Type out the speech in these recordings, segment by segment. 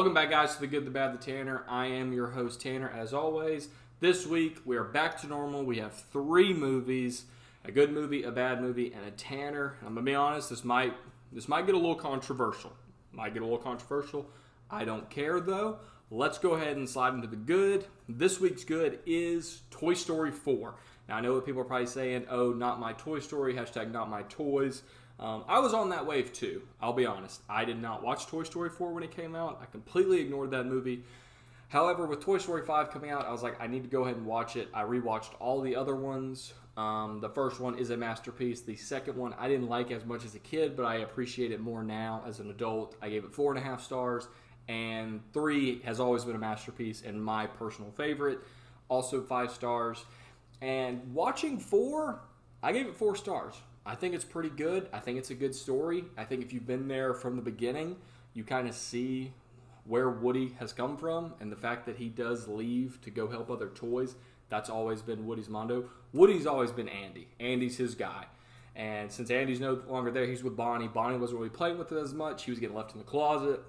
Welcome back, guys, to The Good, the Bad, the Tanner. I am your host, Tanner, as always. This week, we are back to normal. We have 3 movies, a good movie, a bad movie, and a Tanner. I'm going to be honest, this might get a little controversial. I don't care, though. Let's go ahead and slide into the good. This week's good is Toy Story 4. Now, I know that people are probably saying, oh, not my Toy Story, hashtag not my toys. I was on that wave too, I'll be honest. I did not watch Toy Story 4 when it came out. I completely ignored that movie. However, with Toy Story 5 coming out, I was like, I need to go ahead and watch it. I rewatched all the other ones. The first one is a masterpiece. The second one I didn't like as much as a kid, but I appreciate it more now as an adult. I gave it 4.5 stars, and 3 has always been a masterpiece and my personal favorite. Also 5 stars. And watching 4, I gave it 4 stars. I think it's pretty good. I think it's a good story. I think if you've been there from the beginning, you kind of see where Woody has come from, and the fact that he does leave to go help other toys. That's always been Woody's motto. Woody's always been Andy. Andy's his guy. And since Andy's no longer there, he's with Bonnie. Bonnie wasn't really playing with it as much. He was getting left in the closet.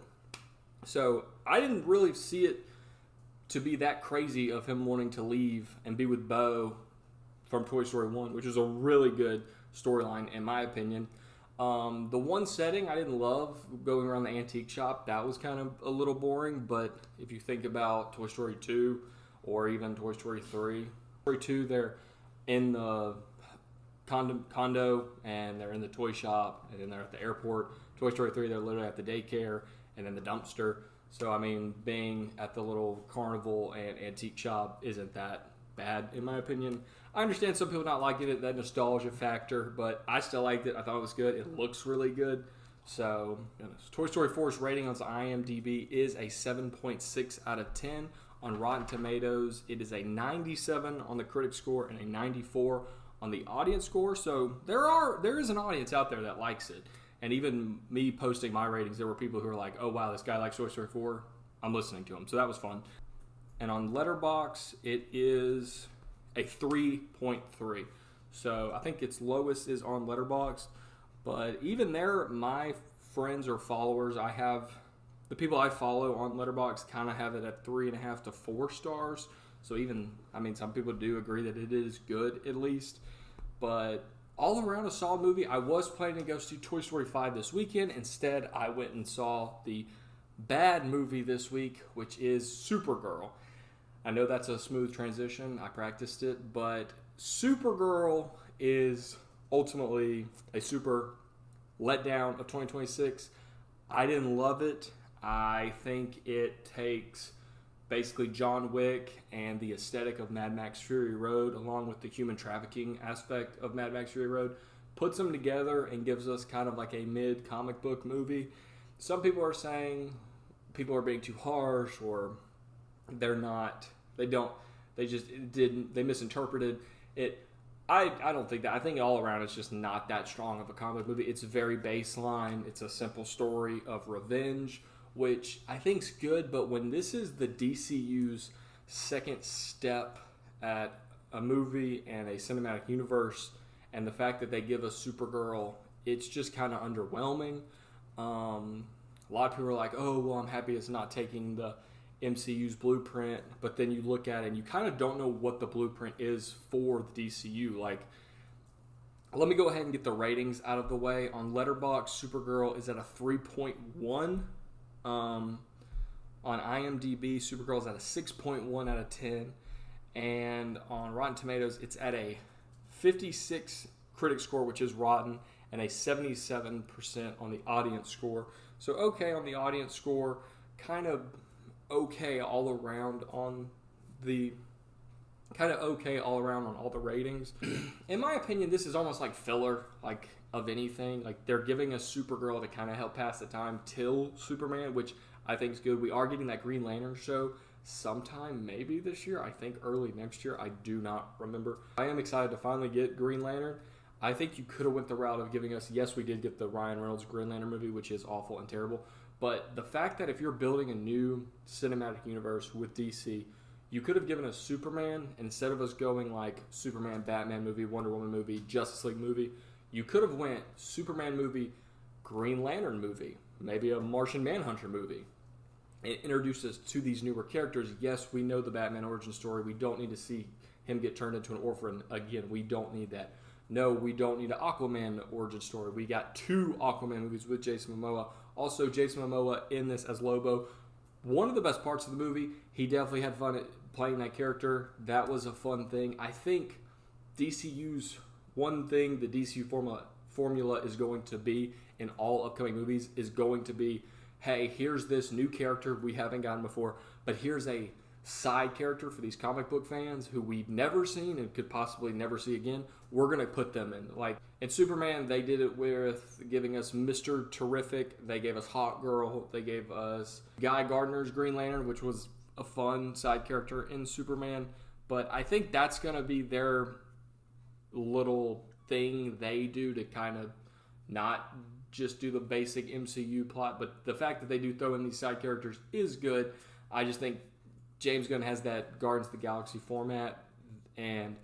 So I didn't really see it to be that crazy of him wanting to leave and be with Bo from Toy Story 1, which is a really good storyline in my opinion. The one setting I didn't love, going around the antique shop, that was kind of a little boring, but if you think about Toy Story 2 or even Toy Story 3, Toy Story 2, they're in the condo and they're in the toy shop and then they're at the airport. Toy Story 3, they're literally at the daycare and then the dumpster. So I mean, being at the little carnival and antique shop isn't that bad in my opinion. I understand some people not liking it, that nostalgia factor, but I still liked it. I thought it was good. It looks really good. So, Toy Story 4's rating on IMDb is a 7.6 out of 10. On Rotten Tomatoes, it is a 97 on the critic score and a 94 on the audience score. So there is an audience out there that likes it. And even me posting my ratings, there were people who were like, oh wow, this guy likes Toy Story 4. I'm listening to him. So that was fun. And on Letterboxd, it is a 3.3. So I think its lowest is on Letterboxd. But even there, my friends or followers, the people I follow on Letterboxd kind of have it at 3.5 to 4 stars. So even, some people do agree that it is good at least. But all around a solid movie. I was planning to go see Toy Story 5 this weekend. Instead, I went and saw the bad movie this week, which is Supergirl. I know that's a smooth transition. I practiced it. But Supergirl is ultimately a super letdown of 2026. I didn't love it. I think it takes basically John Wick and the aesthetic of Mad Max Fury Road, along with the human trafficking aspect of Mad Max Fury Road, puts them together and gives us kind of like a mid-comic book movie. Some people are saying people are being too harsh, or they misinterpreted it. I don't think that. I think all around it's just not that strong of a comic movie. It's very baseline. It's a simple story of revenge, which I think's good, but when this is the DCU's second step at a movie and a cinematic universe, and the fact that they give us Supergirl, it's just kind of underwhelming. A lot of people are like, oh, well, I'm happy it's not taking the MCU's blueprint, but then you look at it and you kind of don't know what the blueprint is for the DCU. Like, let me go ahead and get the ratings out of the way. On Letterboxd, Supergirl is at a 3.1. On IMDb, Supergirl is at a 6.1 out of 10. And on Rotten Tomatoes, it's at a 56 critic score, which is rotten, and a 77% on the audience score. So okay on the audience score, kind of okay all around on all the ratings. In my opinion, this is almost like filler, like of anything. Like, they're giving us Supergirl to kind of help pass the time till Superman, which I think is good. We are getting that Green Lantern show sometime maybe this year. I think early next year. I do not remember. I am excited to finally get Green Lantern. I think you could have went the route of giving us, yes, we did get the Ryan Reynolds Green Lantern movie, which is awful and terrible. But the fact that if you're building a new cinematic universe with DC, you could have given us Superman, instead of us going like Superman, Batman movie, Wonder Woman movie, Justice League movie. You could have went Superman movie, Green Lantern movie, maybe a Martian Manhunter movie. It introduced us to these newer characters. Yes, we know the Batman origin story. We don't need to see him get turned into an orphan again. We don't need that. No, we don't need an Aquaman origin story. We got 2 Aquaman movies with Jason Momoa. Also, Jason Momoa in this as Lobo. One of the best parts of the movie. He definitely had fun playing that character. That was a fun thing. I think DCU's one thing the DCU formula is going to be in all upcoming movies is going to be, hey, here's this new character we haven't gotten before, but here's a side character for these comic book fans who we've never seen and could possibly never see again. We're going to put them in. Like in Superman, they did it with giving us Mr. Terrific. They gave us Hawk Girl. They gave us Guy Gardner's Green Lantern, which was a fun side character in Superman. But I think that's going to be their little thing they do to kind of not just do the basic MCU plot. But the fact that they do throw in these side characters is good. I just think James Gunn has that Guardians of the Galaxy format, and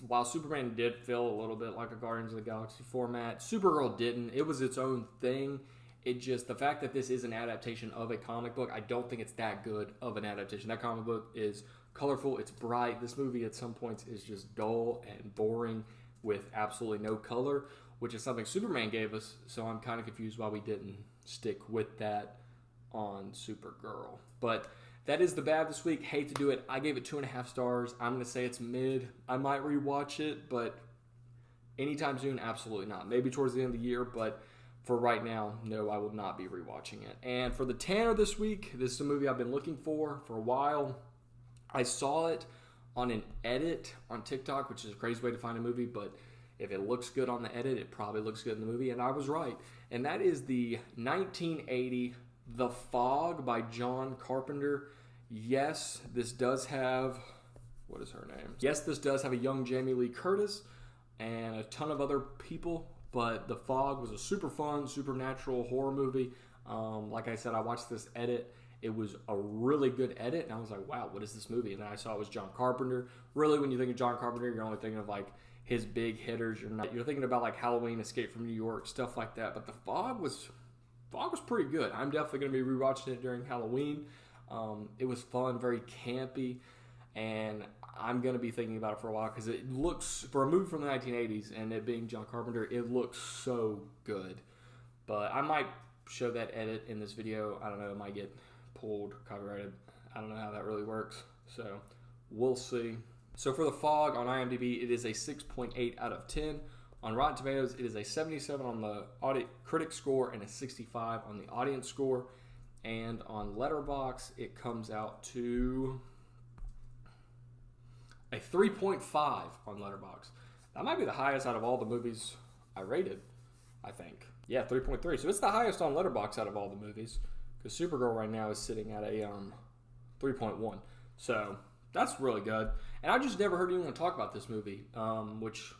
while Superman did feel a little bit like a Guardians of the Galaxy format, Supergirl didn't. It was its own thing. It just, the fact that this is an adaptation of a comic book, I don't think it's that good of an adaptation. That comic book is colorful, it's bright. This movie at some points is just dull and boring with absolutely no color, which is something Superman gave us, so I'm kind of confused why we didn't stick with that on Supergirl. But that is the bad this week. Hate to do it. I gave it 2.5 stars. I'm going to say it's mid. I might rewatch it, but anytime soon, absolutely not. Maybe towards the end of the year, but for right now, no, I will not be rewatching it. And for the Tanner this week, this is a movie I've been looking for a while. I saw it on an edit on TikTok, which is a crazy way to find a movie, but if it looks good on the edit, it probably looks good in the movie, and I was right. And that is the 1980 The Fog by John Carpenter. Yes, this does have, what is her name? Yes, this does have a young Jamie Lee Curtis and a ton of other people, but The Fog was a super fun, supernatural horror movie. Like I said, I watched this edit. It was a really good edit, and I was like, wow, what is this movie? And then I saw it was John Carpenter. Really, when you think of John Carpenter, you're only thinking of like his big hitters. You're thinking about like Halloween, Escape from New York, stuff like that. But The Fog was pretty good. I'm definitely going to be rewatching it during Halloween. It was fun, very campy, and I'm going to be thinking about it for a while because it looks, for a movie from the 1980s and it being John Carpenter, it looks so good. But I might show that edit in this video. I don't know, it might get pulled, copyrighted. I don't know how that really works, so we'll see. So for The Fog on IMDb, it is a 6.8 out of 10. On Rotten Tomatoes, it is a 77 on the critic score and a 65 on the audience score. And on Letterboxd, it comes out to a 3.5 on Letterboxd. That might be the highest out of all the movies I rated, I think. Yeah, 3.3. So it's the highest on Letterboxd out of all the movies, because Supergirl right now is sitting at a 3.1. So that's really good. And I just never heard anyone talk about this movie, which,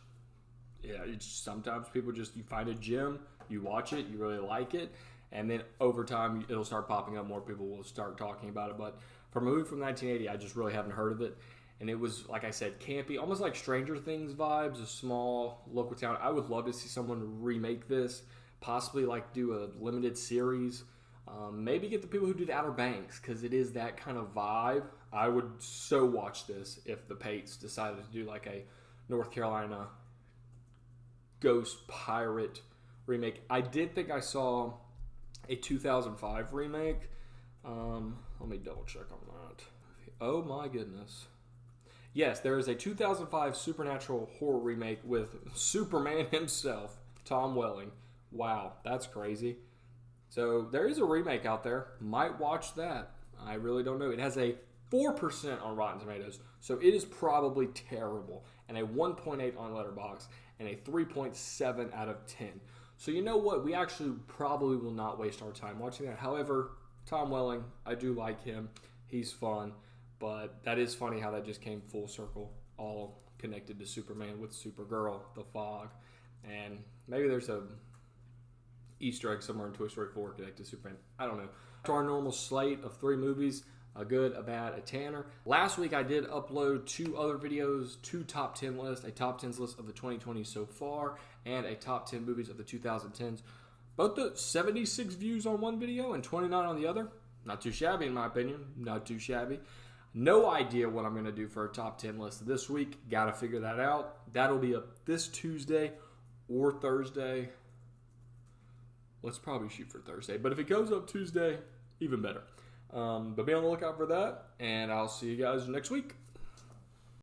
yeah, it's sometimes people just, you find a gem, you watch it, you really like it, and then over time it'll start popping up, more people will start talking about it. But for a movie from 1980, I just really haven't heard of it. And it was, like I said, campy, almost like Stranger Things vibes, a small local town. I would love to see someone remake this, possibly like do a limited series. Maybe get the people who did Outer Banks, because it is that kind of vibe. I would so watch this if the Pates decided to do like a North Carolina ghost pirate remake. I did think I saw a 2005 remake. Let me double check on that. Oh my goodness. Yes, there is a 2005 supernatural horror remake with Superman himself, Tom Welling. Wow, that's crazy. So there is a remake out there. Might watch that. I really don't know. It has a 4% on Rotten Tomatoes, so it is probably terrible. And a 1.8 on Letterboxd, and a 3.7 out of 10. So you know what? We actually probably will not waste our time watching that. However, Tom Welling, I do like him. He's fun. But that is funny how that just came full circle, all connected to Superman with Supergirl, The Fog. And maybe there's a Easter egg somewhere in Toy Story 4 connected to Superman. I don't know. To our normal slate of 3 movies, a good, a bad, a Tanner. Last week I did upload 2 other videos, 2 top 10 lists, a top 10s list of the 2020s so far, and a top 10 movies of the 2010s. Both the 76 views on one video and 29 on the other. Not too shabby in my opinion. Not too shabby. No idea what I'm going to do for a top 10 list this week. Got to figure that out. That'll be up this Tuesday or Thursday. Let's probably shoot for Thursday. But if it goes up Tuesday, even better. But be on the lookout for that. And I'll see you guys next week.